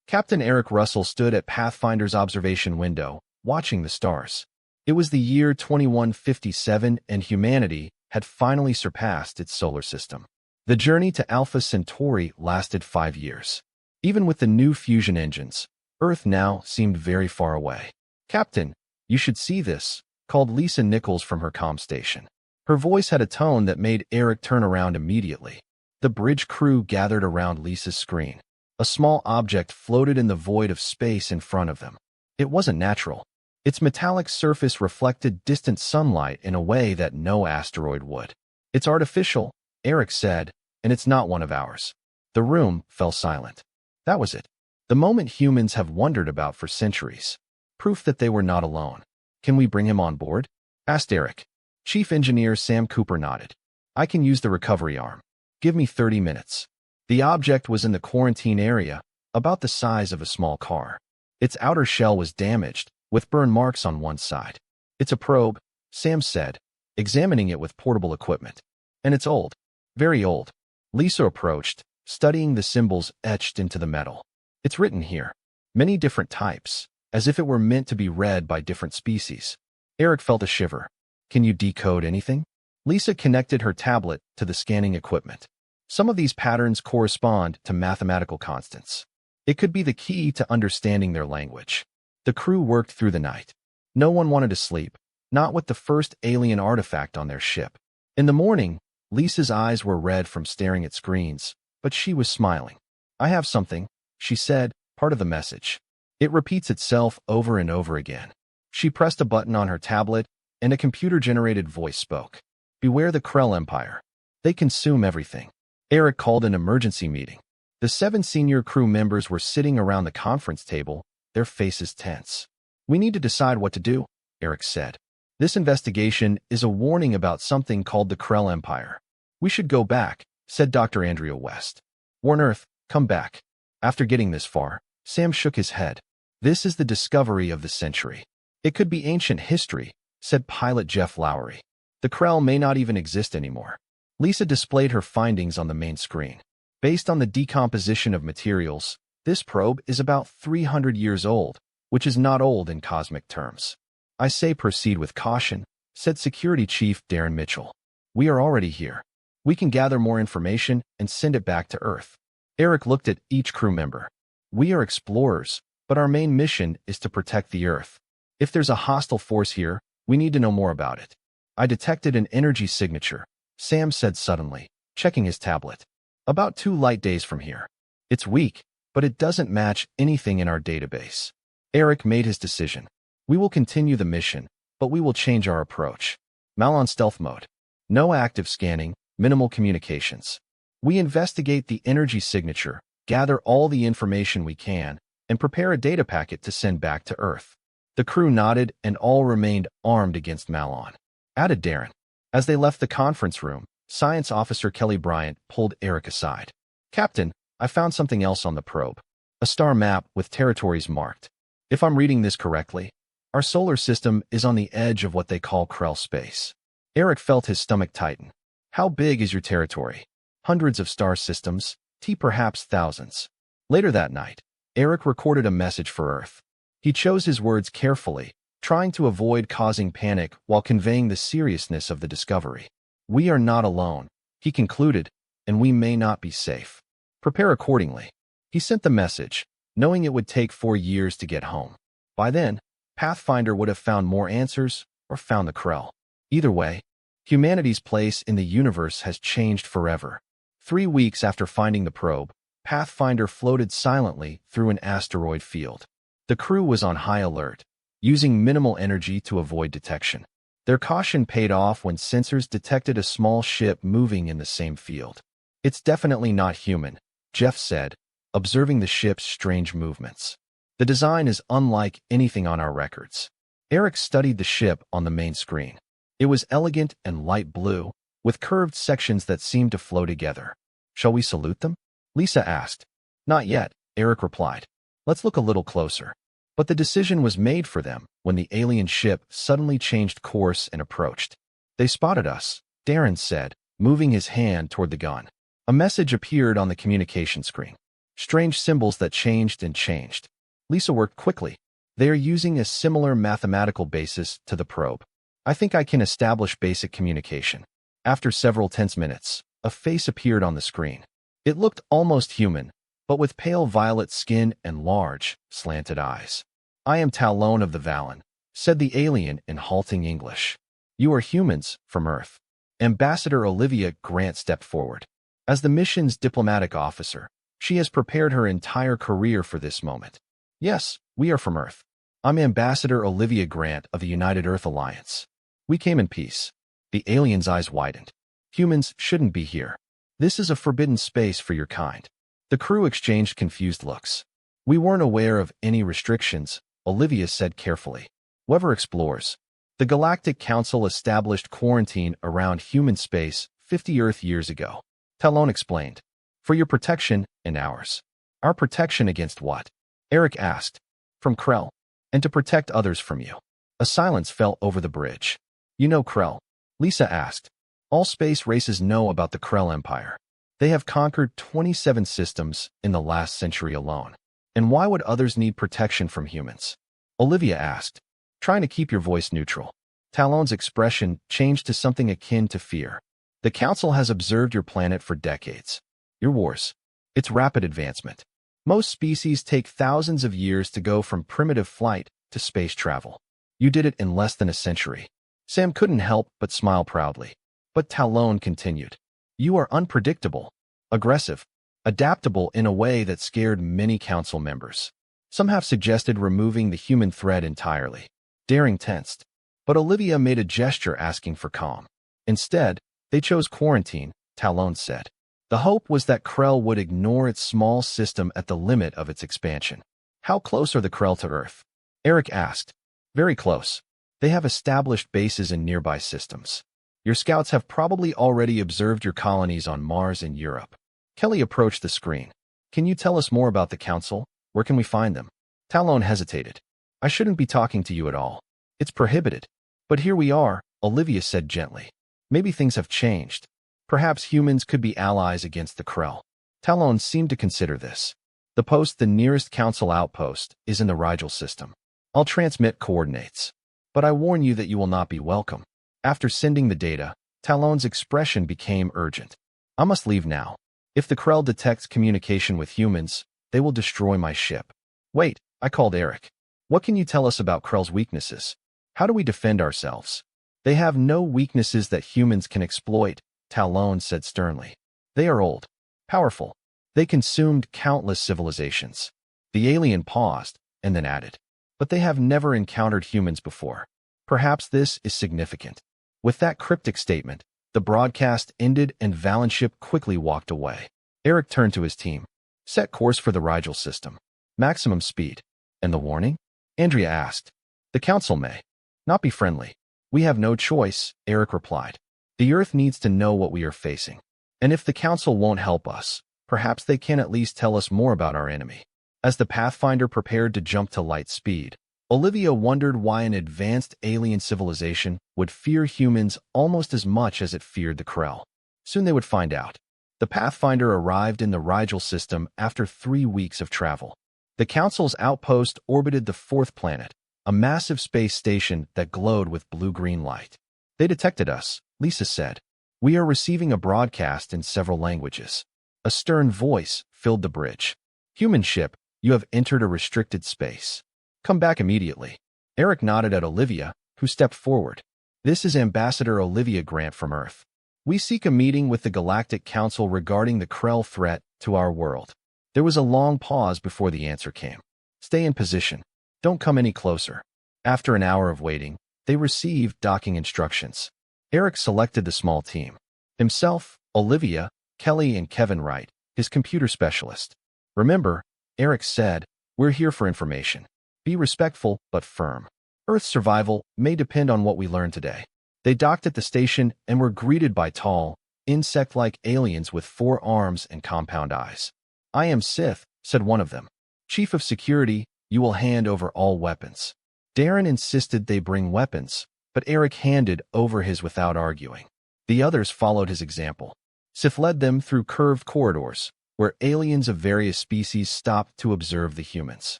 Captain Eric Russell stood at Pathfinder's observation window, watching the stars. It was the year 2157, and humanity had finally surpassed its solar system. The journey to Alpha Centauri lasted 5 years. Even with the new fusion engines, Earth now seemed very far away. "Captain, you should see this," called Lisa Nichols from her comm station. Her voice had a tone that made Eric turn around immediately. The bridge crew gathered around Lisa's screen. A small object floated in the void of space in front of them. It wasn't natural. Its metallic surface reflected distant sunlight in a way that no asteroid would. "It's artificial," Eric said, "and it's not one of ours." The room fell silent. That was it. The moment humans have wondered about for centuries. Proof that they were not alone. "Can we bring him on board?" asked Eric. Chief Engineer Sam Cooper nodded. "I can use the recovery arm. Give me 30 minutes. The object was in the quarantine area, about the size of a small car. Its outer shell was damaged, with burn marks on one side. "It's a probe," Sam said, examining it with portable equipment. "And it's old. Very old." Lisa approached, studying the symbols etched into the metal. "It's written here. Many different types, as if it were meant to be read by different species." Eric felt a shiver. "Can you decode anything?" Lisa connected her tablet to the scanning equipment. "Some of these patterns correspond to mathematical constants. It could be the key to understanding their language." The crew worked through the night. No one wanted to sleep, not with the first alien artifact on their ship. In the morning, Lisa's eyes were red from staring at screens, but she was smiling. "I have something," she said, part of the message. "It repeats itself over and over again." She pressed a button on her tablet, and a computer-generated voice spoke. "Beware the Krell Empire. They consume everything." Eric called an emergency meeting. The 7 senior crew members were sitting around the conference table, their faces tense. "We need to decide what to do," Eric said. "This investigation is a warning about something called the Krell Empire." "We should go back," said Dr. Andrea West. "Warn Earth, come back." After getting this far, Sam shook his head. "This is the discovery of the century. It could be ancient history," said pilot Jeff Lowry. "The Krell may not even exist anymore." Lisa displayed her findings on the main screen. Based on the decomposition of materials, this probe is about 300 years old, which is not old in cosmic terms. "I say proceed with caution," said Security Chief Darren Mitchell. "We are already here. We can gather more information and send it back to Earth." Eric looked at each crew member. "We are explorers, but our main mission is to protect the Earth. If there's a hostile force here, we need to know more about it." "I detected an energy signature," Sam said suddenly, checking his tablet. "About 2 light days from here. It's weak, but it doesn't match anything in our database." Eric made his decision. "We will continue the mission, but we will change our approach. Malon stealth mode. No active scanning, minimal communications. We investigate the energy signature, gather all the information we can, and prepare a data packet to send back to Earth." The crew nodded and all remained armed against Malon, added Darren. As they left the conference room, Science Officer Kelly Bryant pulled Eric aside. "Captain, I found something else on the probe. A star map with territories marked. If I'm reading this correctly, our solar system is on the edge of what they call Krell space." Eric felt his stomach tighten. "How big is your territory?" "Hundreds of star systems, perhaps thousands." Later that night, Eric recorded a message for Earth. He chose his words carefully, trying to avoid causing panic while conveying the seriousness of the discovery. "We are not alone," he concluded, "and we may not be safe. Prepare accordingly." He sent the message, knowing it would take 4 years to get home. By then, Pathfinder would have found more answers or found the Krell. Either way, humanity's place in the universe has changed forever. 3 weeks after finding the probe, Pathfinder floated silently through an asteroid field. The crew was on high alert, using minimal energy to avoid detection. Their caution paid off when sensors detected a small ship moving in the same field. "It's definitely not human," Jeff said, observing the ship's strange movements. "The design is unlike anything on our records." Eric studied the ship on the main screen. It was elegant and light blue, with curved sections that seemed to flow together. "Shall we salute them?" Lisa asked. "Not yet," Eric replied. "Let's look a little closer." But the decision was made for them when the alien ship suddenly changed course and approached. "They spotted us," Darren said, moving his hand toward the gun. A message appeared on the communication screen. Strange symbols that changed and changed. Lisa worked quickly. They are using a similar mathematical basis to the probe. I think I can establish basic communication. After several tense minutes, a face appeared on the screen. It looked almost human, but with pale violet skin and large, slanted eyes. I am Talon of the Valen, said the alien in halting English. You are humans from Earth. Ambassador Olivia Grant stepped forward. As the mission's diplomatic officer, she has prepared her entire career for this moment. Yes, we are from Earth. I'm Ambassador Olivia Grant of the United Earth Alliance. We came in peace. The alien's eyes widened. Humans shouldn't be here. This is a forbidden space for your kind. The crew exchanged confused looks. We weren't aware of any restrictions, Olivia said carefully. Whoever explores. The Galactic Council established quarantine around human space 50 Earth years ago. Talon explained. For your protection and ours. Our protection against what? Eric asked. From Krell. And to protect others from you. A silence fell over the bridge. You know Krell? Lisa asked. All space races know about the Krell Empire. They have conquered 27 systems in the last century alone. And why would others need protection from humans? Olivia asked, trying to keep your voice neutral. Talon's expression changed to something akin to fear. The Council has observed your planet for decades. Your wars. Its rapid advancement. Most species take thousands of years to go from primitive flight to space travel. You did it in less than a century. Sam couldn't help but smile proudly. But Talon continued. You are unpredictable, aggressive, adaptable in a way that scared many council members. Some have suggested removing the human thread entirely. Daring tensed. But Olivia made a gesture asking for calm. Instead, they chose quarantine, Talon said. The hope was that Krell would ignore its small system at the limit of its expansion. How close are the Krell to Earth? Eric asked. Very close. They have established bases in nearby systems. Your scouts have probably already observed your colonies on Mars and Europe. Kelly approached the screen. Can you tell us more about the Council? Where can we find them? Talon hesitated. I shouldn't be talking to you at all. It's prohibited. But here we are, Olivia said gently. Maybe things have changed. Perhaps humans could be allies against the Krell. Talon seemed to consider this. The nearest Council outpost, is in the Rigel system. I'll transmit coordinates. But I warn you that you will not be welcome. After sending the data, Talon's expression became urgent. I must leave now. If the Krell detects communication with humans, they will destroy my ship. Wait, I called Eric. What can you tell us about Krell's weaknesses? How do we defend ourselves? They have no weaknesses that humans can exploit, Talon said sternly. They are old, powerful. They consumed countless civilizations. The alien paused, and then added. But they have never encountered humans before. Perhaps this is significant. With that cryptic statement, the broadcast ended and Valenship quickly walked away. Eric turned to his team. Set course for the Rigel system. Maximum speed. And the warning? Andrea asked. The Council may not be friendly. We have no choice, Eric replied. The Earth needs to know what we are facing. And if the Council won't help us, perhaps they can at least tell us more about our enemy. As the Pathfinder prepared to jump to light speed, Olivia wondered why an advanced alien civilization would fear humans almost as much as it feared the Krell. Soon they would find out. The Pathfinder arrived in the Rigel system after 3 weeks of travel. The Council's outpost orbited the 4th planet, a massive space station that glowed with blue-green light. They detected us, Lisa said. We are receiving a broadcast in several languages. A stern voice filled the bridge. Human ship, you have entered a restricted space. Come back immediately. Eric nodded at Olivia, who stepped forward. This is Ambassador Olivia Grant from Earth. We seek a meeting with the Galactic Council regarding the Krell threat to our world. There was a long pause before the answer came. Stay in position. Don't come any closer. After an hour of waiting, they received docking instructions. Eric selected the small team. Himself, Olivia, Kelly, and Kevin Wright, his computer specialist. Remember, Eric said, we're here for information. Be respectful, but firm. Earth's survival may depend on what we learn today. They docked at the station and were greeted by tall, insect-like aliens with 4 arms and compound eyes. I am Sith, said one of them. Chief of Security, you will hand over all weapons. Darren insisted they bring weapons, but Eric handed over his without arguing. The others followed his example. Sith led them through curved corridors, where aliens of various species stopped to observe the humans.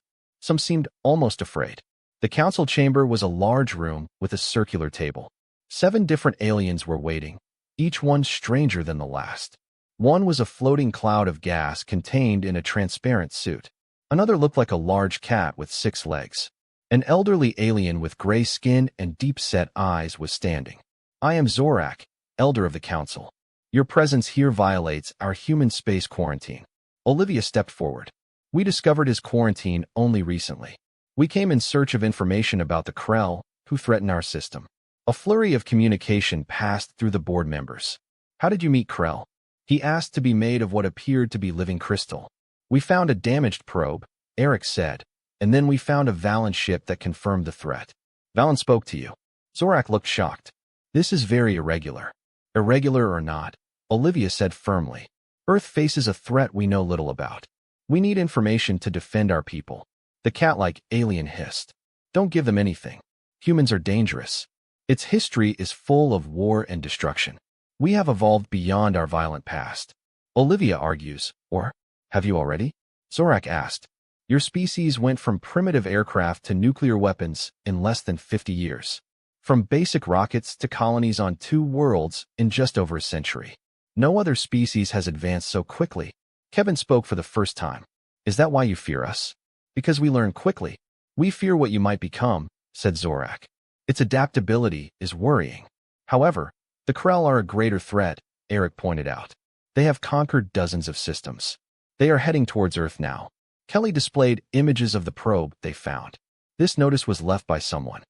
Some seemed almost afraid. The council chamber was a large room with a circular table. 7 different aliens were waiting, each one stranger than the last. One was a floating cloud of gas contained in a transparent suit. Another looked like a large cat with 6 legs. An elderly alien with gray skin and deep-set eyes was standing. "I am Zorak, elder of the council. Your presence here violates our human space quarantine." Olivia stepped forward. "We discovered his quarantine only recently. We came in search of information about the Krell who threaten our system." A flurry of communication passed through the board members. "How did you meet Krell?" He asked, to be made of what appeared to be living crystal. "We found a damaged probe," Eric said, "and then we found a Valen ship that confirmed the threat." "Valen spoke to you?" Zorak looked shocked. "This is very irregular." "Irregular or not," Olivia said firmly, "Earth faces a threat we know little about. We need information to defend our people." The cat-like alien hissed. "Don't give them anything. Humans are dangerous. Its history is full of war and destruction. We have evolved beyond our violent past." Olivia argues, "Or have you already?" Zorak asked. "Your species went from primitive aircraft to nuclear weapons in less than 50 years. From basic rockets to colonies on 2 worlds in just over a century. No other species has advanced so quickly." Kevin spoke for the first time. "Is that why you fear us?" "Because we learn quickly. We fear what you might become," said Zorak. "Its adaptability is worrying." "However, the Krell are a greater threat," Eric pointed out. "They have conquered dozens of systems. They are heading towards Earth now." Kelly displayed images of the probe they found. This notice was left by someone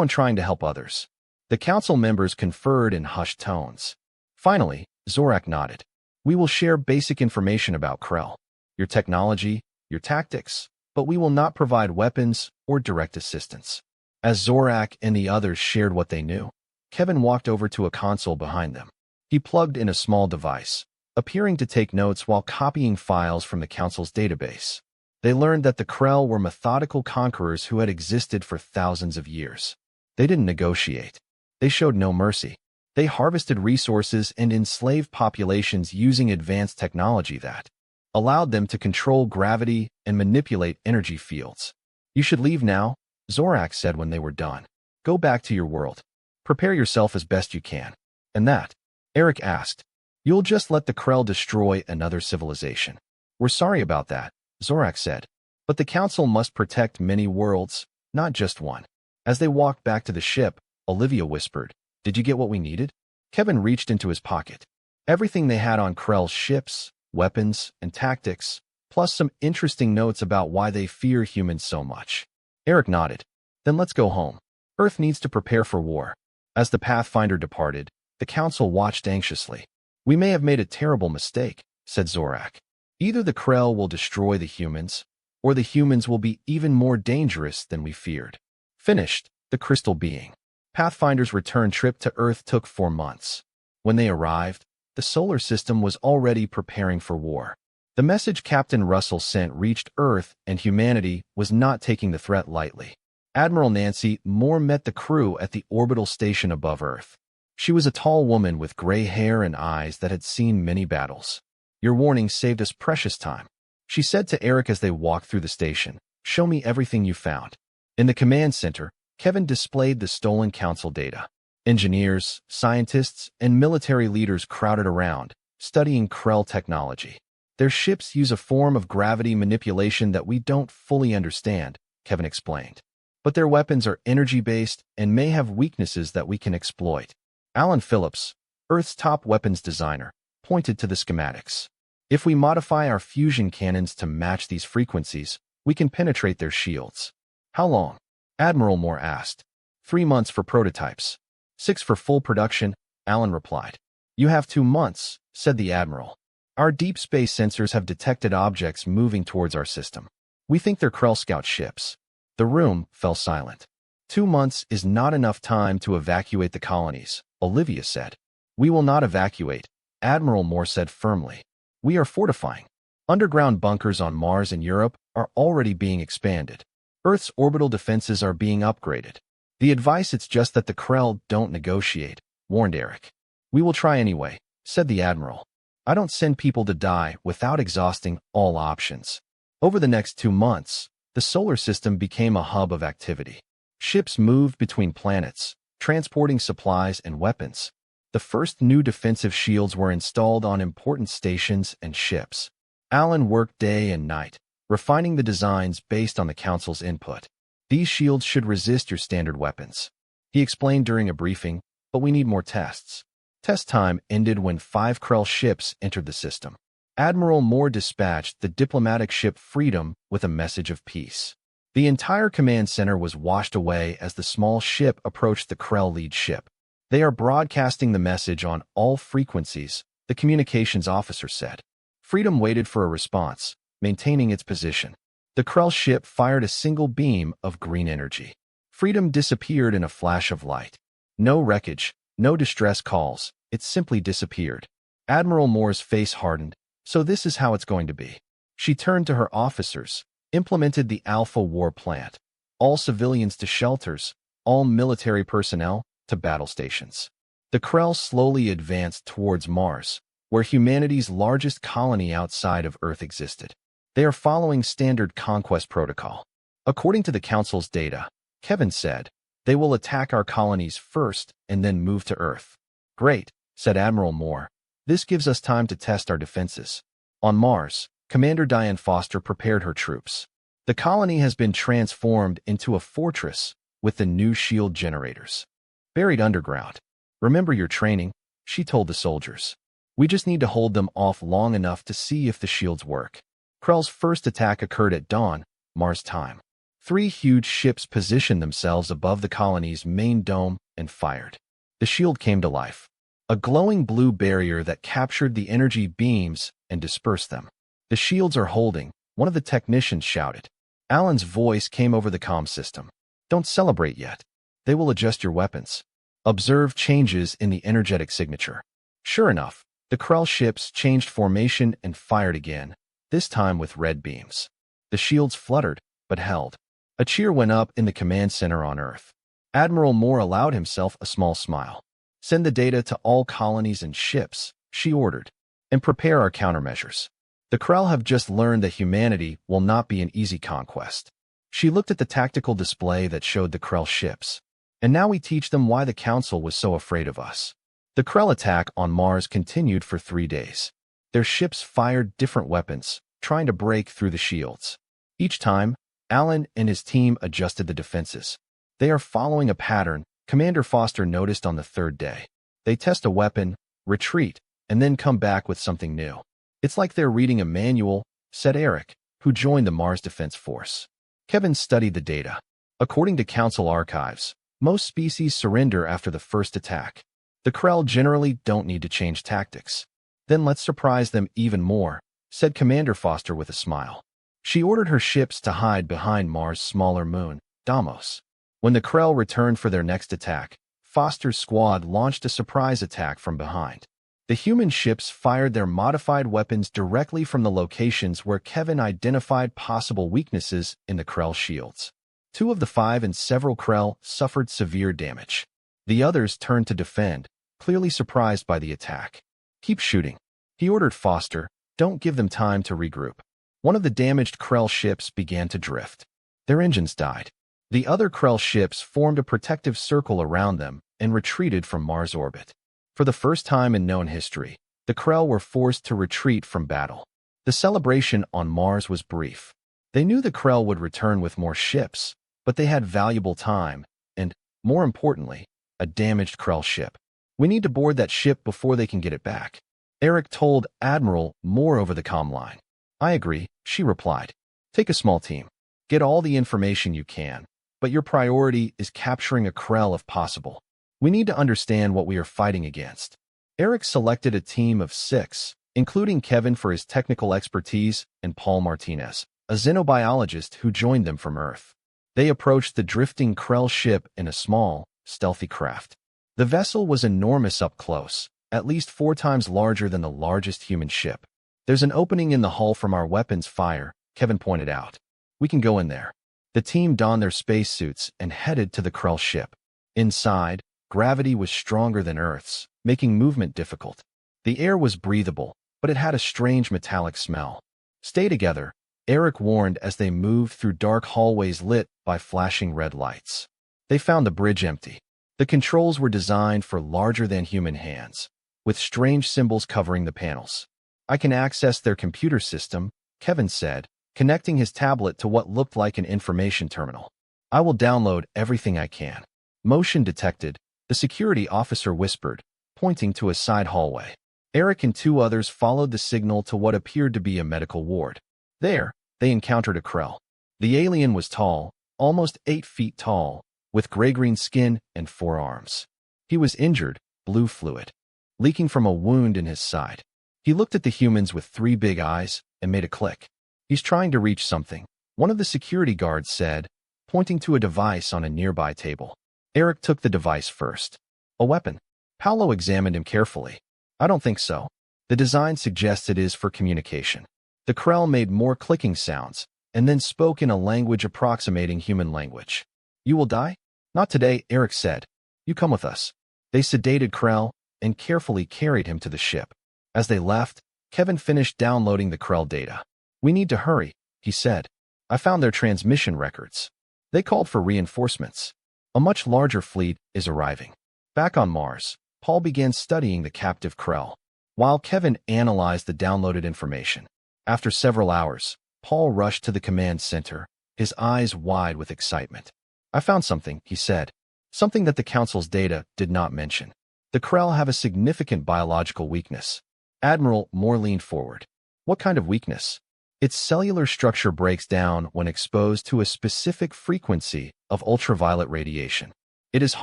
trying to help others. The council members conferred in hushed tones. Finally, Zorak nodded. "We will share basic information about Krell, your technology, your tactics, but we will not provide weapons or direct assistance." As Zorak and the others shared what they knew, Kevin walked over to a console behind them. He plugged in a small device, appearing to take notes while copying files from the council's database. They learned that the Krell were methodical conquerors who had existed for thousands of years. They didn't negotiate. They showed no mercy. They harvested resources and enslaved populations using advanced technology that allowed them to control gravity and manipulate energy fields. "You should leave now," Zorak said when they were done. "Go back to your world. Prepare yourself as best you can." "And that?" Eric asked. "You'll just let the Krell destroy another civilization." "We're sorry about that," Zorak said. "But the council must protect many worlds, not just one." As they walked back to the ship, Olivia whispered, "Did you get what we needed?" Kevin reached into his pocket. Everything they had on Krell's ships, weapons, and tactics, plus some interesting notes about why they fear humans so much. Eric nodded. "Then let's go home. Earth needs to prepare for war." As the Pathfinder departed, the council watched anxiously. "We may have made a terrible mistake," said Zorak. "Either the Krell will destroy the humans, or the humans will be even more dangerous than we feared." Finished, the crystal being. Pathfinder's return trip to Earth took 4 months. When they arrived, the solar system was already preparing for war. The message Captain Russell sent reached Earth, and humanity was not taking the threat lightly. Admiral Nancy Moore met the crew at the orbital station above Earth. She was a tall woman with gray hair and eyes that had seen many battles. "Your warning saved us precious time," she said to Eric as they walked through the station. "Show me everything you found." In the command center, Kevin displayed the stolen council data. Engineers, scientists, and military leaders crowded around, studying Krell technology. "Their ships use a form of gravity manipulation that we don't fully understand," Kevin explained. "But their weapons are energy-based and may have weaknesses that we can exploit." Alan Phillips, Earth's top weapons designer, pointed to the schematics. "If we modify our fusion cannons to match these frequencies, we can penetrate their shields." "How long?" Admiral Moore asked. 3 months for prototypes. 6 for full production," Alan replied. "You have 2 months," said the Admiral. "Our deep space sensors have detected objects moving towards our system. We think they're Krell scout ships." The room fell silent. 2 months is not enough time to evacuate the colonies," Olivia said. "We will not evacuate," Admiral Moore said firmly. "We are fortifying. Underground bunkers on Mars and Europe are already being expanded. Earth's orbital defenses are being upgraded. The advice is just that the Krell don't negotiate," warned Eric. "We will try anyway," said the Admiral. I don't send people to die without exhausting all options. Over the next 2 months, the solar system became a hub of activity. Ships moved between planets, transporting supplies and weapons. The first new defensive shields were installed on important stations and ships. Alan worked day and night, refining the designs based on the Council's input. These shields should resist your standard weapons. He explained during a briefing, but we need more tests. Test time ended when 5 Krell ships entered the system. Admiral Moore dispatched the diplomatic ship Freedom with a message of peace. The entire command center was washed away as the small ship approached the Krell lead ship. They are broadcasting the message on all frequencies, the communications officer said. Freedom waited for a response, maintaining its position. The Krell ship fired a single beam of green energy. Freedom disappeared in a flash of light. No wreckage, no distress calls, it simply disappeared. Admiral Moore's face hardened. So this is how it's going to be. She turned to her officers, implemented the Alpha War Plant. All civilians to shelters, all military personnel to battle stations. The Krell slowly advanced towards Mars, where humanity's largest colony outside of Earth existed. They are following standard conquest protocol. According to the Council's data, Kevin said, they will attack our colonies first and then move to Earth. Great, said Admiral Moore. This gives us time to test our defenses. On Mars, Commander Diane Foster prepared her troops. The colony has been transformed into a fortress with the new shield generators. Buried underground. Remember your training, she told the soldiers. We just need to hold them off long enough to see if the shields work. Krell's first attack occurred at dawn, Mars time. 3 huge ships positioned themselves above the colony's main dome and fired. The shield came to life. A glowing blue barrier that captured the energy beams and dispersed them. The shields are holding, one of the technicians shouted. Alan's voice came over the comm system. Don't celebrate yet. They will adjust your weapons. Observe changes in the energetic signature. Sure enough, the Krell ships changed formation and fired again, this time with red beams. The shields fluttered, but held. A cheer went up in the command center on Earth. Admiral Moore allowed himself a small smile. Send the data to all colonies and ships, she ordered, and prepare our countermeasures. The Krell have just learned that humanity will not be an easy conquest. She looked at the tactical display that showed the Krell ships. And now we teach them why the Council was so afraid of us. The Krell attack on Mars continued for 3 days. Their ships fired different weapons, trying to break through the shields. Each time, Alan and his team adjusted the defenses. They are following a pattern Commander Foster noticed on the 3rd day. They test a weapon, retreat, and then come back with something new. It's like they're reading a manual, said Eric, who joined the Mars Defense Force. Kevin studied the data. According to Council archives, most species surrender after the first attack. The Krell generally don't need to change tactics. Then let's surprise them even more, said Commander Foster with a smile. She ordered her ships to hide behind Mars' smaller moon, Deimos. When the Krell returned for their next attack, Foster's squad launched a surprise attack from behind. The human ships fired their modified weapons directly from the locations where Kevin identified possible weaknesses in the Krell shields. 2 of the 5 and several Krell suffered severe damage. The others turned to defend, clearly surprised by the attack. Keep shooting. He ordered Foster, don't give them time to regroup. One of the damaged Krell ships began to drift. Their engines died. The other Krell ships formed a protective circle around them and retreated from Mars orbit. For the first time in known history, the Krell were forced to retreat from battle. The celebration on Mars was brief. They knew the Krell would return with more ships, but they had valuable time and, more importantly, a damaged Krell ship. We need to board that ship before they can get it back. Eric told Admiral Moore over the comm line. I agree, she replied. Take a small team. Get all the information you can, but your priority is capturing a Krell if possible. We need to understand what we are fighting against. Eric selected a team of 6, including Kevin for his technical expertise and Paul Martinez, a xenobiologist who joined them from Earth. They approached the drifting Krell ship in a small, stealthy craft. The vessel was enormous up close, at least 4 times larger than the largest human ship. There's an opening in the hull from our weapons fire, Kevin pointed out. We can go in there. The team donned their spacesuits and headed to the Krell ship. Inside, gravity was stronger than Earth's, making movement difficult. The air was breathable, but it had a strange metallic smell. "Stay together," Eric warned as they moved through dark hallways lit by flashing red lights. They found the bridge empty. The controls were designed for larger-than-human hands, with strange symbols covering the panels. "I can access their computer system," Kevin said, connecting his tablet to what looked like an information terminal. "I will download everything I can." "Motion detected," the security officer whispered, pointing to a side hallway. Eric and two others followed the signal to what appeared to be a medical ward. There, they encountered a Krell. The alien was tall, almost 8 feet tall, with gray-green skin and 4 arms. He was injured, blue fluid, leaking from a wound in his side. He looked at the humans with 3 big eyes and made a click. "He's trying to reach something," one of the security guards said, pointing to a device on a nearby table. Eric took the device first. "A weapon?" Paolo examined him carefully. "I don't think so. The design suggests it is for communication." The Krell made more clicking sounds, and then spoke in a language approximating human language. "You will die?" "Not today," Eric said. "You come with us." They sedated Krell and carefully carried him to the ship. As they left, Kevin finished downloading the Krell data. "We need to hurry," he said. "I found their transmission records. They called for reinforcements. A much larger fleet is arriving." Back on Mars, Paul began studying the captive Krell, while Kevin analyzed the downloaded information. After several hours, Paul rushed to the command center, his eyes wide with excitement. "I found something," he said. "Something that the Council's data did not mention. The Krell have a significant biological weakness." Admiral Moore leaned forward. "What kind of weakness?" "Its cellular structure breaks down when exposed to a specific frequency of ultraviolet radiation. It is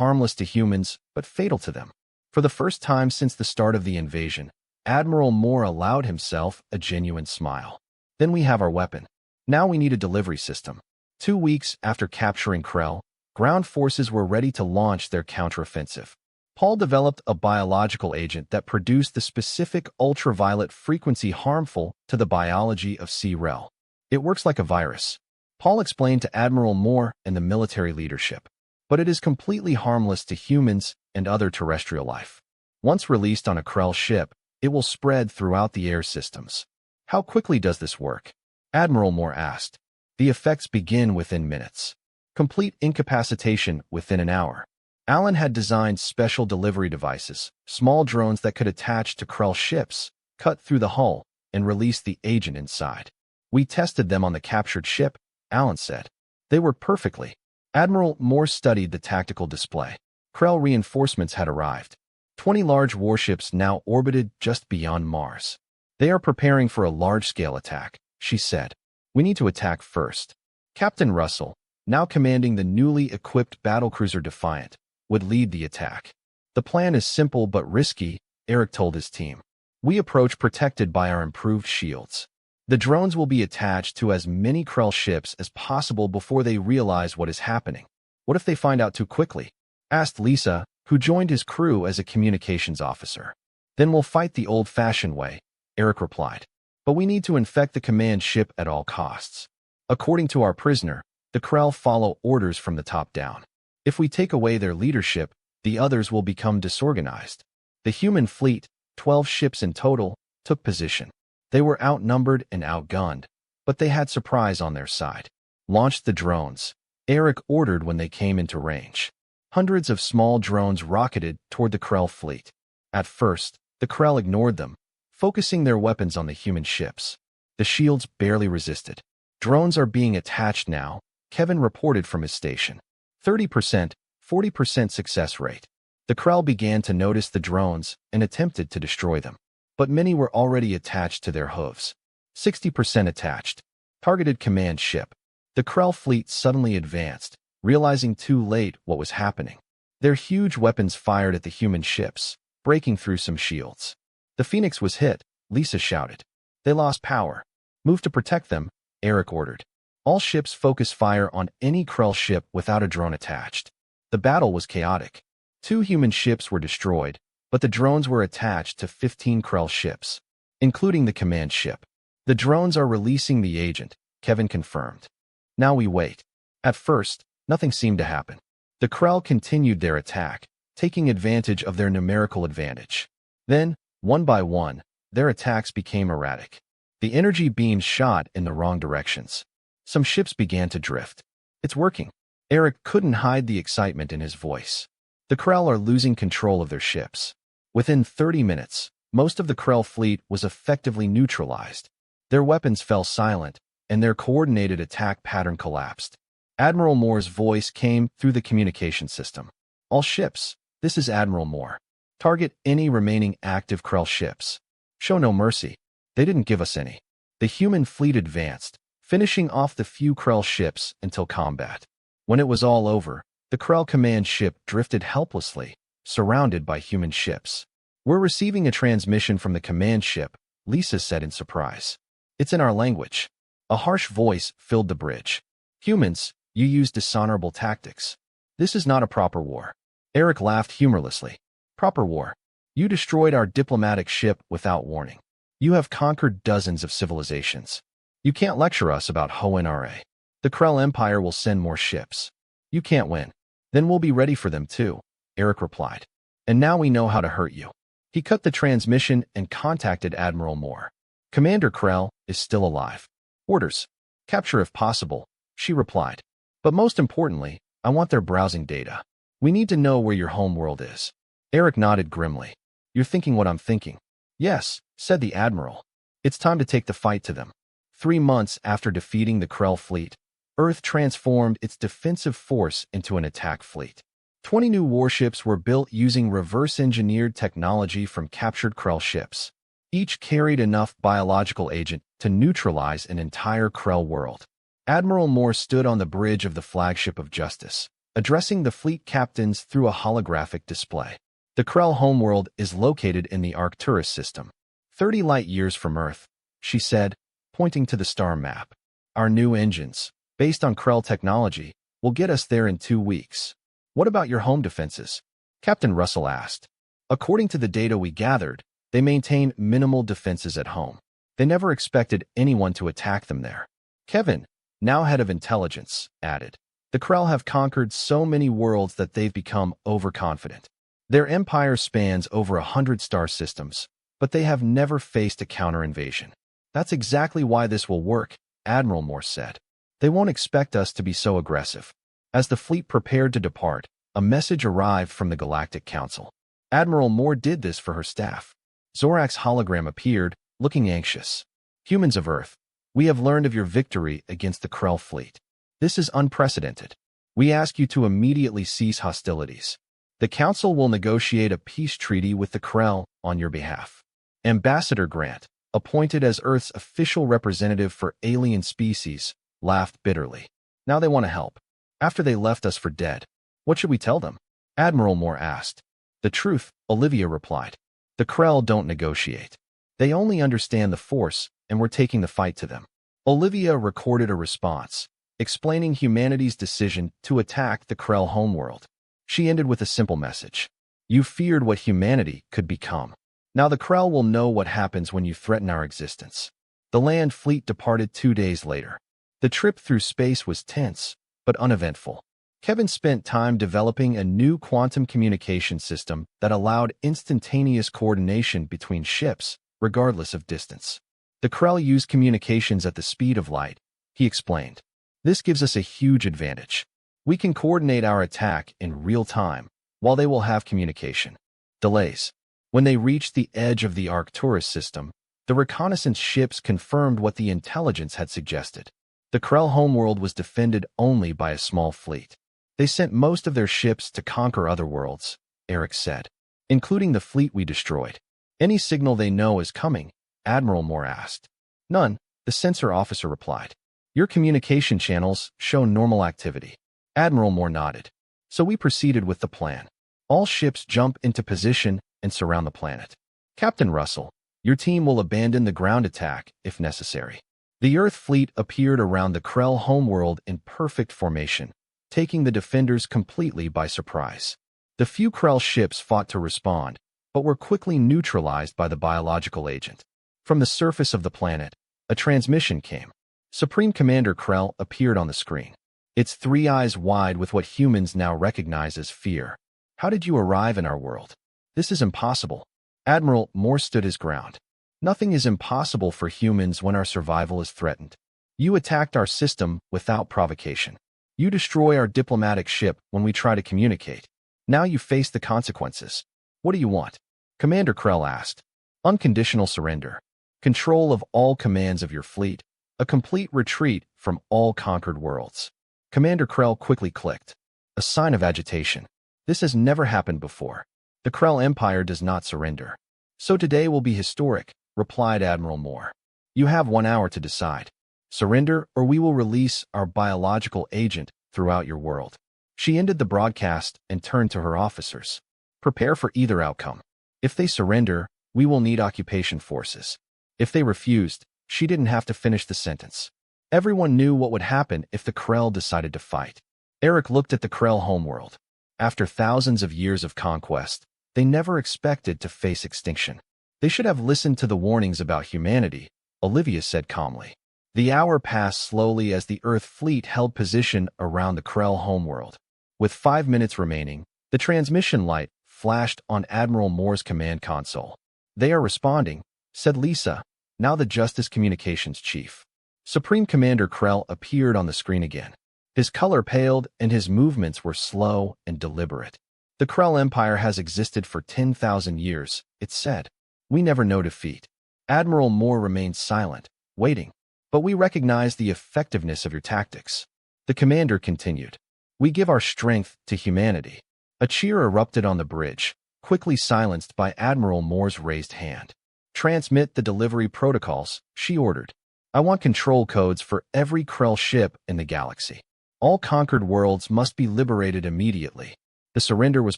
harmless to humans, but fatal to them." For the first time since the start of the invasion, Admiral Moore allowed himself a genuine smile. "Then we have our weapon. Now we need a delivery system." 2 weeks after capturing Krell, ground forces were ready to launch their counteroffensive. Paul developed a biological agent that produced the specific ultraviolet frequency harmful to the biology of C-Rel. "It works like a virus," Paul explained to Admiral Moore and the military leadership. "But it is completely harmless to humans and other terrestrial life. Once released on a Krell ship, it will spread throughout the air systems." "How quickly does this work?" Admiral Moore asked. "The effects begin within minutes. Complete incapacitation within an hour." Alan had designed special delivery devices, small drones that could attach to Krell ships, cut through the hull, and release the agent inside. "We tested them on the captured ship," Alan said. "They worked perfectly." Admiral Moore studied the tactical display. Krell reinforcements had arrived. 20 large warships now orbited just beyond Mars. "They are preparing for a large-scale attack," she said. "We need to attack first." Captain Russell, now commanding the newly equipped battlecruiser Defiant, would lead the attack. "The plan is simple but risky," Eric told his team. "We approach protected by our improved shields. The drones will be attached to as many Krell ships as possible before they realize what is happening." "What if they find out too quickly?" asked Lisa, who joined his crew as a communications officer. "Then we'll fight the old-fashioned way," Eric replied. "But we need to infect the command ship at all costs. According to our prisoner, the Krell follow orders from the top down. If we take away their leadership, the others will become disorganized." The human fleet, 12 ships in total, took position. They were outnumbered and outgunned, but they had surprise on their side. "Launch the drones," Eric ordered when they came into range. Hundreds of small drones rocketed toward the Krell fleet. At first, the Krell ignored them, focusing their weapons on the human ships. The shields barely resisted. "Drones are being attached now," Kevin reported from his station. 30%, 40% success rate. The Krell began to notice the drones and attempted to destroy them, but many were already attached to their hooves. 60% attached. Targeted command ship. The Krell fleet suddenly advanced, realizing too late what was happening. Their huge weapons fired at the human ships, breaking through some shields. "The Phoenix was hit," Lisa shouted. "They lost power. Move to protect them," Eric ordered. All ships focus fire on any Krell ship without a drone attached. The battle was chaotic. 2 human ships were destroyed, but the drones were attached to 15 Krell ships, including the command ship. "The drones are releasing the agent," Kevin confirmed. "Now we wait." At first, nothing seemed to happen. The Krell continued their attack, taking advantage of their numerical advantage. Then, one by one, their attacks became erratic. The energy beams shot in the wrong directions. Some ships began to drift. It's working. Eric couldn't hide the excitement in his voice. The Krell are losing control of their ships. Within 30 minutes, most of the Krell fleet was effectively neutralized. Their weapons fell silent, and their coordinated attack pattern collapsed. Admiral Moore's voice came through the communication system. All ships, this is Admiral Moore. Target any remaining active Krell ships. Show no mercy. They didn't give us any. The human fleet advanced, finishing off the few Krell ships until combat. When it was all over, the Krell command ship drifted helplessly, surrounded by human ships. We're receiving a transmission from the command ship, Lisa said in surprise. It's in our language. A harsh voice filled the bridge. Humans, you use dishonorable tactics. This is not a proper war. Eric laughed humorlessly. Proper war. You destroyed our diplomatic ship without warning. You have conquered dozens of civilizations. You can't lecture us about HFY. The Krell Empire will send more ships. You can't win. Then we'll be ready for them too, Eric replied. And now we know how to hurt you. He cut the transmission and contacted Admiral Moore. Commander Krell is still alive. Orders. Capture if possible, she replied. But most importantly, I want their browsing data. We need to know where your home world is. Eric nodded grimly. You're thinking what I'm thinking. Yes, said the Admiral. It's time to take the fight to them. 3 months after defeating the Krell fleet, Earth transformed its defensive force into an attack fleet. 20 new warships were built using reverse-engineered technology from captured Krell ships. Each carried enough biological agent to neutralize an entire Krell world. Admiral Moore stood on the bridge of the flagship of Justice, addressing the fleet captains through a holographic display. The Krell homeworld is located in the Arcturus system, 30 light-years from Earth, she said, pointing to the star map. Our new engines, based on Krell technology, will get us there in 2 weeks. What about your home defenses? Captain Russell asked. According to the data we gathered, they maintain minimal defenses at home. They never expected anyone to attack them there. Kevin, now head of intelligence, added. The Krell have conquered so many worlds that they've become overconfident. Their empire spans over 100 star systems, but they have never faced a counter-invasion. That's exactly why this will work, Admiral Moore said. They won't expect us to be so aggressive. As the fleet prepared to depart, a message arrived from the Galactic Council. Admiral Moore did this for her staff. Zorak's hologram appeared, looking anxious. Humans of Earth, we have learned of your victory against the Krell fleet. This is unprecedented. We ask you to immediately cease hostilities. The Council will negotiate a peace treaty with the Krell on your behalf. Ambassador Grant, appointed as Earth's official representative for alien species, laughed bitterly. Now they want to help. After they left us for dead. What should we tell them? Admiral Moore asked. The truth, Olivia replied. The Krell don't negotiate. They only understand the Force, and we're taking the fight to them. Olivia recorded a response, explaining humanity's decision to attack the Krell homeworld. She ended with a simple message. You feared what humanity could become. Now the Krell will know what happens when you threaten our existence. The land fleet departed 2 days later. The trip through space was tense, but uneventful. Kevin spent time developing a new quantum communication system that allowed instantaneous coordination between ships, regardless of distance. The Krell use communications at the speed of light, he explained. This gives us a huge advantage. We can coordinate our attack in real time, while they will have communication. Delays. When they reached the edge of the Arcturus system, the reconnaissance ships confirmed what the intelligence had suggested. The Krell homeworld was defended only by a small fleet. They sent most of their ships to conquer other worlds, Eric said, including the fleet we destroyed. Any signal they know is coming? Admiral Moore asked. None, the sensor officer replied. Your communication channels show normal activity. Admiral Moore nodded. So we proceeded with the plan. All ships jump into position and surround the planet. Captain Russell, your team will abandon the ground attack if necessary. The Earth fleet appeared around the Krell homeworld in perfect formation, taking the defenders completely by surprise. The few Krell ships fought to respond, but were quickly neutralized by the biological agent. From the surface of the planet, a transmission came. Supreme Commander Krell appeared on the screen. Its 3 eyes wide with what humans now recognize as fear. How did you arrive in our world? This is impossible. Admiral Moore stood his ground. Nothing is impossible for humans when our survival is threatened. You attacked our system without provocation. You destroy our diplomatic ship when we try to communicate. Now you face the consequences. What do you want? Commander Krell asked. Unconditional surrender. Control of all commands of your fleet. A complete retreat from all conquered worlds. Commander Krell quickly clicked. A sign of agitation. This has never happened before. The Krell Empire does not surrender. So today will be historic, replied Admiral Moore. You have 1 hour to decide. Surrender or we will release our biological agent throughout your world. She ended the broadcast and turned to her officers. Prepare for either outcome. If they surrender, we will need occupation forces. If they refused, she didn't have to finish the sentence. Everyone knew what would happen if the Krell decided to fight. Eric looked at the Krell homeworld. After thousands of years of conquest, they never expected to face extinction. They should have listened to the warnings about humanity, Olivia said calmly. The hour passed slowly as the Earth fleet held position around the Krell homeworld. With 5 minutes remaining, the transmission light flashed on Admiral Moore's command console. They are responding, said Lisa, now the Justice Communications Chief. Supreme Commander Krell appeared on the screen again. His color paled and his movements were slow and deliberate. The Krell Empire has existed for 10,000 years, it said. We never know defeat. Admiral Moore remained silent, waiting. But we recognize the effectiveness of your tactics. The commander continued. We give our strength to humanity. A cheer erupted on the bridge, quickly silenced by Admiral Moore's raised hand. Transmit the delivery protocols, she ordered. I want control codes for every Krell ship in the galaxy. All conquered worlds must be liberated immediately. The surrender was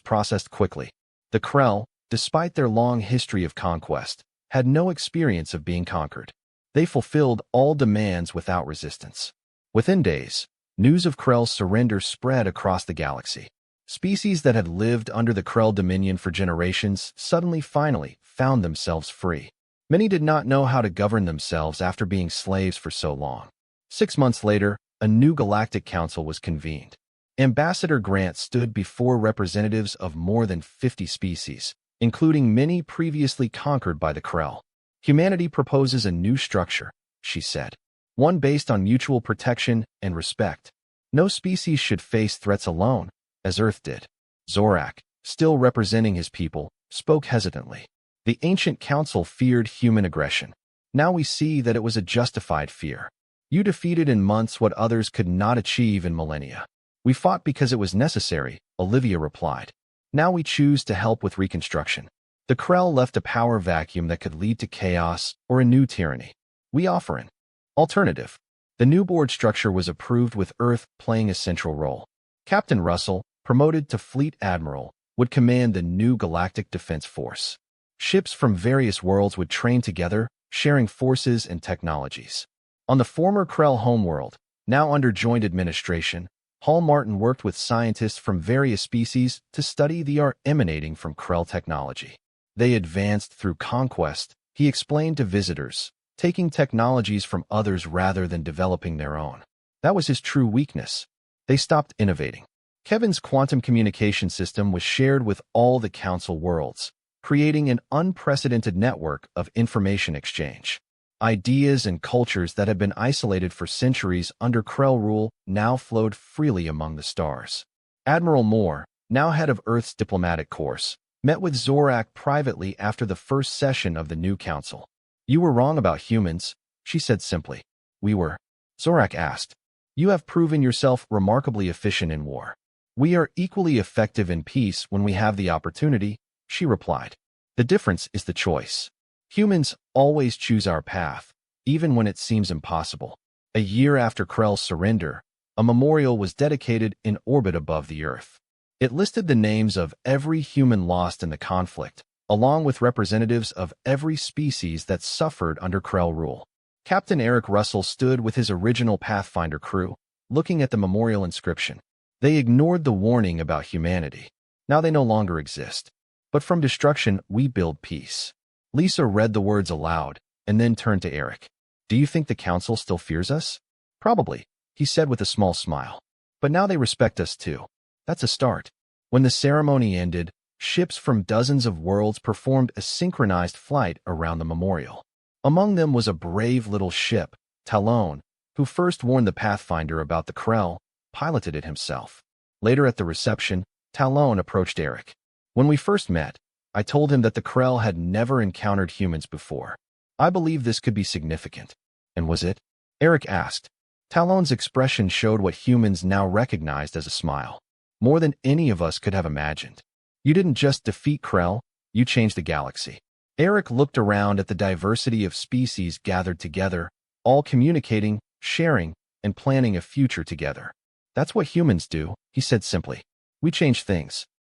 processed quickly. The Krell, despite their long history of conquest, had no experience of being conquered. They fulfilled all demands without resistance. Within days, news of Krell's surrender spread across the galaxy. Species that had lived under the Krell dominion for generations suddenly finally found themselves free. Many did not know how to govern themselves after being slaves for so long. 6 months later, a new galactic council was convened. Ambassador Grant stood before representatives of more than 50 species, including many previously conquered by the Krell. Humanity proposes a new structure, she said. One based on mutual protection and respect. No species should face threats alone, as Earth did. Zorak, still representing his people, spoke hesitantly. The ancient council feared human aggression. Now we see that it was a justified fear. You defeated in months what others could not achieve in millennia. We fought because it was necessary, Olivia replied. Now we choose to help with reconstruction. The Krell left a power vacuum that could lead to chaos or a new tyranny. We offer an alternative. The new board structure was approved with Earth playing a central role. Captain Russell, promoted to Fleet Admiral, would command the new Galactic Defense Force. Ships from various worlds would train together, sharing forces and technologies. On the former Krell homeworld, now under joint administration, Hall Martin worked with scientists from various species to study the art emanating from Krell technology. They advanced through conquest, he explained to visitors, taking technologies from others rather than developing their own. That was his true weakness. They stopped innovating. Kevin's quantum communication system was shared with all the Council worlds, creating an unprecedented network of information exchange. Ideas and cultures that had been isolated for centuries under Krell rule now flowed freely among the stars. Admiral Moore, now head of Earth's diplomatic corps, met with Zorak privately after the first session of the new council. You were wrong about humans, she said simply. We were. Zorak asked. You have proven yourself remarkably efficient in war. We are equally effective in peace when we have the opportunity, she replied. The difference is the choice. Humans always choose our path, even when it seems impossible. A year after Krell's surrender, a memorial was dedicated in orbit above the Earth. It listed the names of every human lost in the conflict, along with representatives of every species that suffered under Krell rule. Captain Eric Russell stood with his original Pathfinder crew, looking at the memorial inscription. They ignored the warning about humanity. Now they no longer exist. But from destruction, we build peace. Lisa read the words aloud, and then turned to Eric. Do you think the council still fears us? Probably, he said with a small smile. But now they respect us too. That's a start. When the ceremony ended, ships from dozens of worlds performed a synchronized flight around the memorial. Among them was a brave little ship, Talon, who first warned the Pathfinder about the Krell, piloted it himself. Later at the reception, Talon approached Eric. When we first met, I told him that the Krell had never encountered humans before. I believed this could be significant. And was it? Eric asked. Talon's expression showed what humans now recognized as a smile. More than any of us could have imagined. You didn't just defeat Krell, you changed the galaxy. Eric looked around at the diversity of species gathered together, all communicating, sharing, and planning a future together. That's what humans do, he said simply. We change things.